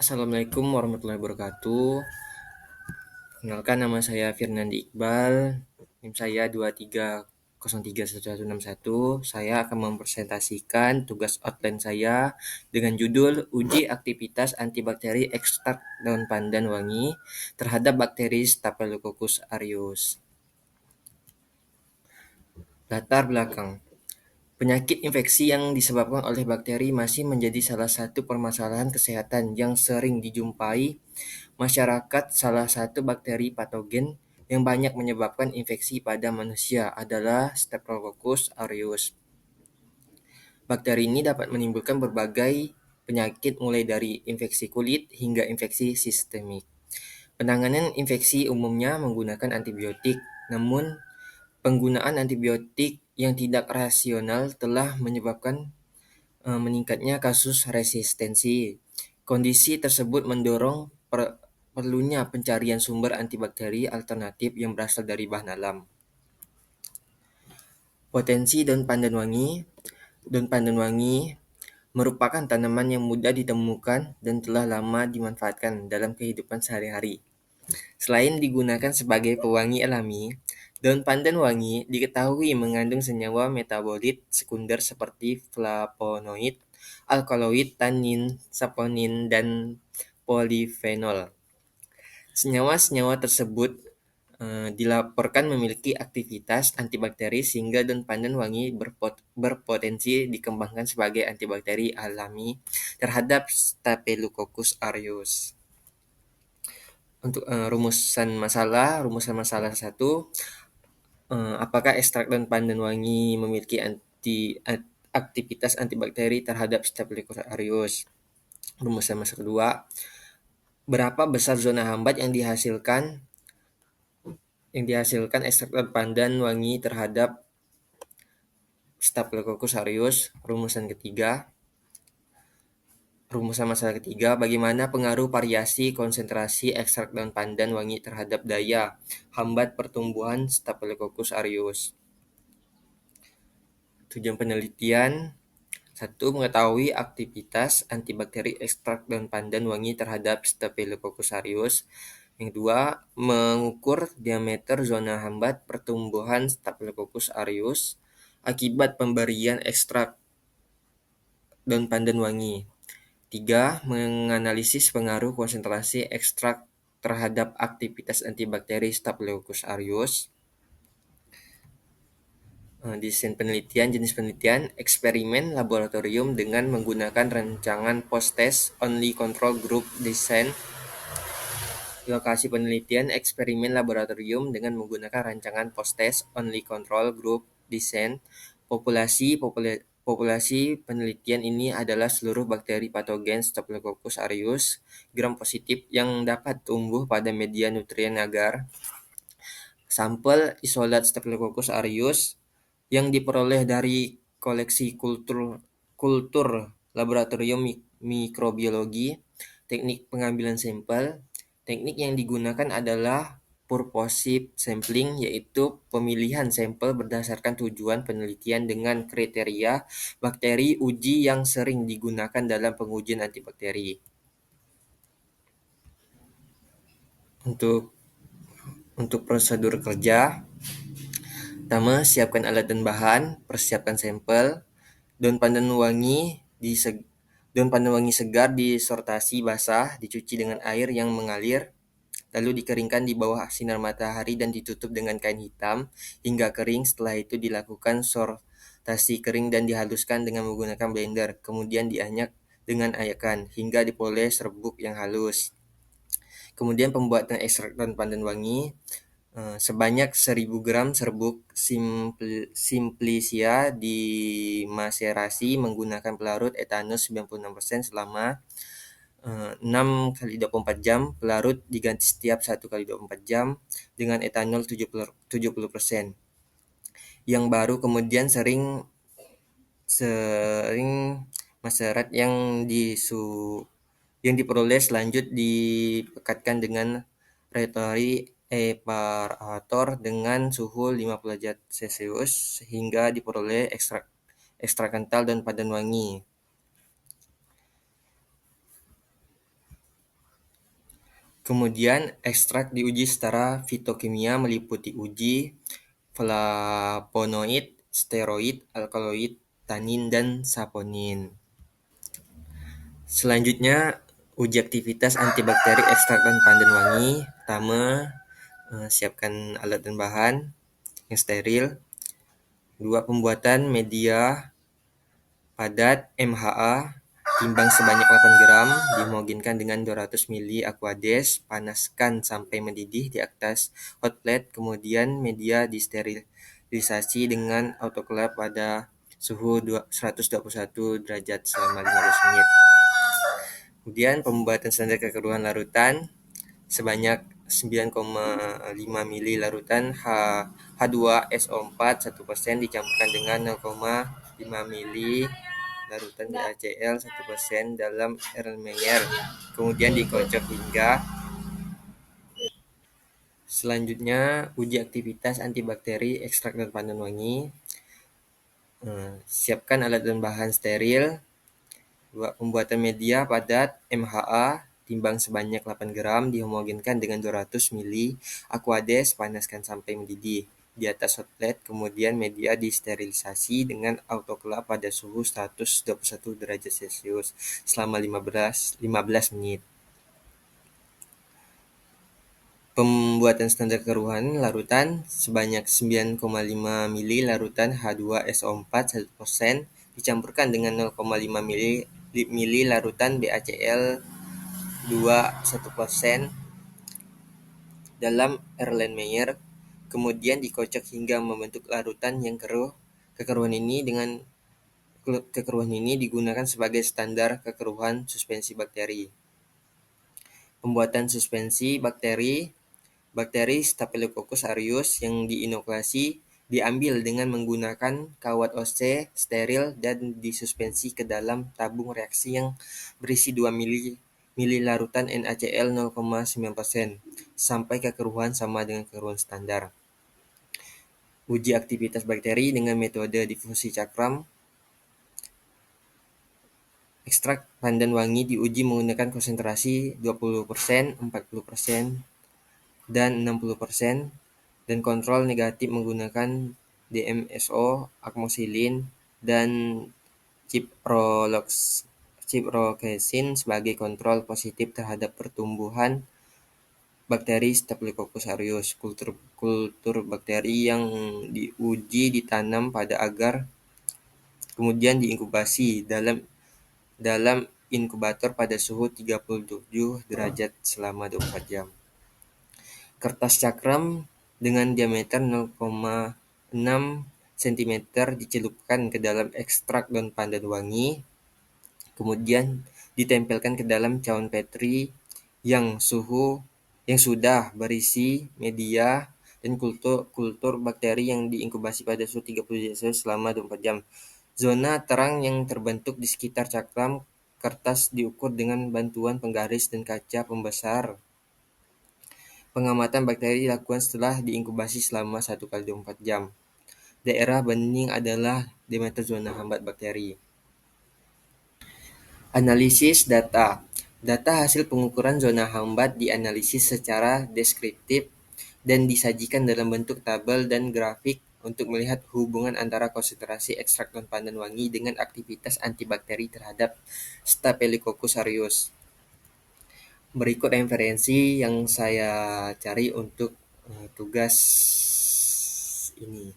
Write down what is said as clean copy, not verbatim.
Assalamualaikum warahmatullahi wabarakatuh. Kenalkan, nama saya Firnandi Iqbal. NIM saya 23031161. Saya akan mempresentasikan tugas outline saya dengan judul Uji Aktivitas Antibakteri Ekstrak Daun Pandan Wangi terhadap bakteri Staphylococcus aureus. Latar belakang. Penyakit infeksi yang disebabkan oleh bakteri masih menjadi salah satu permasalahan kesehatan yang sering dijumpai masyarakat. Salah satu bakteri patogen yang banyak menyebabkan infeksi pada manusia adalah Staphylococcus aureus. Bakteri ini dapat menimbulkan berbagai penyakit mulai dari infeksi kulit hingga infeksi sistemik. Penanganan infeksi umumnya menggunakan antibiotik, namun penggunaan antibiotik yang tidak rasional telah menyebabkan meningkatnya kasus resistensi. Kondisi tersebut mendorong perlunya pencarian sumber antibakteri alternatif yang berasal dari bahan alam. Potensi daun pandan wangi. Daun pandan wangi merupakan tanaman yang mudah ditemukan dan telah lama dimanfaatkan dalam kehidupan sehari-hari. Selain digunakan sebagai pewangi alami, daun pandan wangi diketahui mengandung senyawa metabolit sekunder seperti flavonoid, alkaloid, tanin, saponin, dan polifenol. Senyawa-senyawa tersebut dilaporkan memiliki aktivitas antibakteri sehingga daun pandan wangi berpotensi dikembangkan sebagai antibakteri alami terhadap Staphylococcus aureus. Untuk rumusan masalah satu, apakah ekstrak daun pandan wangi memiliki aktivitas antibakteri terhadap Staphylococcus aureus? Rumusan masalah kedua, berapa besar zona hambat yang dihasilkan ekstrak daun pandan wangi terhadap Staphylococcus aureus? Rumusan masalah ketiga, bagaimana pengaruh variasi konsentrasi ekstrak daun pandan wangi terhadap daya hambat pertumbuhan Staphylococcus aureus? Tujuan penelitian: 1. Mengetahui aktivitas antibakteri ekstrak daun pandan wangi terhadap Staphylococcus aureus. Yang kedua, mengukur diameter zona hambat pertumbuhan Staphylococcus aureus akibat pemberian ekstrak daun pandan wangi. 3. Menganalisis pengaruh konsentrasi ekstrak terhadap aktivitas antibakteri Staphylococcus aureus. Desain penelitian, jenis penelitian, eksperimen laboratorium dengan menggunakan rancangan post-test only control group design. Lokasi penelitian, eksperimen laboratorium dengan menggunakan rancangan post-test only control group design. Populasi penelitian ini adalah seluruh bakteri patogen Staphylococcus aureus gram positif yang dapat tumbuh pada media nutrien agar. Sampel isolat Staphylococcus aureus yang diperoleh dari koleksi kultur laboratorium mikrobiologi. Teknik pengambilan sampel. Teknik yang digunakan adalah purposive sampling, yaitu pemilihan sampel berdasarkan tujuan penelitian dengan kriteria bakteri uji yang sering digunakan dalam pengujian antibakteri. Untuk prosedur kerja: pertama, siapkan alat dan bahan, persiapkan sampel. Daun pandan wangi segar disortasi basah, dicuci dengan air yang mengalir, lalu dikeringkan di bawah sinar matahari dan ditutup dengan kain hitam hingga kering. Setelah itu dilakukan sortasi kering dan dihaluskan dengan menggunakan blender, kemudian dianyak dengan ayakan hingga diperoleh serbuk yang halus. Kemudian pembuatan ekstrak daun pandan wangi. Sebanyak 1000 gram serbuk Simplicia dimaserasi menggunakan pelarut etanol 96% selama 6x24 jam. Pelarut diganti setiap 1x24 jam dengan etanol 70%. Yang baru kemudian sering maserat yang diperoleh selanjut dipekatkan dengan rotary evaporator dengan suhu 50 derajat Celcius sehingga diperoleh ekstrak kental dan pandan wangi. Kemudian ekstrak diuji secara fitokimia meliputi uji flavonoid, steroid, alkaloid, tanin, dan saponin. Selanjutnya, uji aktivitas antibakteri ekstrak dan pandan wangi. Pertama, siapkan alat dan bahan yang steril. Dua, pembuatan media padat MHA timbang sebanyak 8 gram, dihomogenkan dengan 200 ml Aquades, panaskan sampai mendidih di atas hot plate, kemudian media disterilisasi dengan autoclave pada suhu 121 derajat selama 15 menit. Kemudian pembuatan standar kekeruhan larutan sebanyak 9,5 mili larutan H2SO4 1% dicampurkan dengan 0,5 mili larutan BaCl 1% dalam Erlenmeyer. Kemudian dikocok hingga. Selanjutnya, uji aktivitas antibakteri ekstrak dan pandan wangi. Siapkan alat dan bahan steril. Pembuatan media padat MHA timbang sebanyak 8 gram, dihomogenkan dengan 200 ml Aquades, panaskan sampai mendidih di atas hot plate, kemudian media disterilisasi dengan autoclave pada suhu 121 derajat Celcius selama 15 menit. Pembuatan standar kekeruhan larutan sebanyak 9,5 mili larutan H2SO4 1% dicampurkan dengan 0,5 mili larutan BaCl 1% dalam Erlenmeyer, kemudian dikocok hingga membentuk larutan yang keruh. Kekeruhan ini digunakan sebagai standar kekeruhan suspensi bakteri. Pembuatan suspensi bakteri Staphylococcus aureus yang diinokulasi diambil dengan menggunakan kawat OC steril dan disuspensi ke dalam tabung reaksi yang berisi 2 mili larutan NaCl 0,9% sampai kekeruhan sama dengan kekeruhan standar. Uji aktivitas bakteri dengan metode difusi cakram. Ekstrak pandan wangi diuji menggunakan konsentrasi 20%, 40%, dan 60%, dan kontrol negatif menggunakan DMSO, amoxicillin, dan ciprofloxacin sebagai kontrol positif terhadap pertumbuhan bakteri Staphylococcus aureus. Kultur bakteri yang diuji ditanam pada agar, kemudian diinkubasi dalam inkubator pada suhu 37 derajat selama 24 jam. Kertas cakram dengan diameter 0,6 cm dicelupkan ke dalam ekstrak daun pandan wangi, kemudian ditempelkan ke dalam cawan Petri yang sudah berisi media dan kultur bakteri yang diinkubasi pada suhu 30 derajat Celcius selama 24 jam. Zona terang yang terbentuk di sekitar cakram kertas diukur dengan bantuan penggaris dan kaca pembesar. Pengamatan bakteri dilakukan setelah diinkubasi selama 1x24 jam. Daerah bening adalah diameter zona hambat bakteri. Analisis data. Data hasil pengukuran zona hambat dianalisis secara deskriptif dan disajikan dalam bentuk tabel dan grafik untuk melihat hubungan antara konsentrasi ekstrak daun pandan wangi dengan aktivitas antibakteri terhadap Staphylococcus aureus. Berikut referensi yang saya cari untuk tugas ini.